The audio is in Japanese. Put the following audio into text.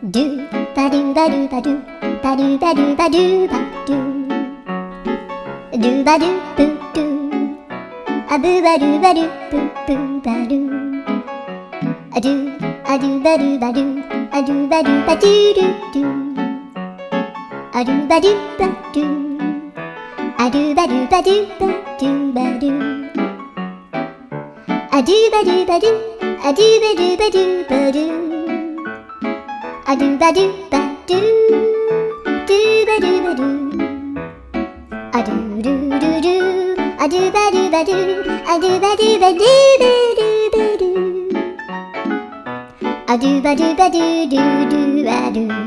ドゥバドゥバドゥバドゥバドゥバドゥバドゥバドゥドゥバドゥブドゥアブバドゥバドゥブブバドゥアドゥアドゥバドゥバドゥアドゥバドゥバドゥドゥドゥアドゥバドゥバドゥアドゥバドゥバドゥバドゥバドゥアドゥバドゥバドゥアドゥバドゥバドゥバドゥアドゥバドゥバドゥドゥバドゥバドゥアドゥルルルアドゥバドゥバドゥアドゥバドゥバドゥバドゥバドゥアドゥバドゥバドゥドゥドゥバドゥ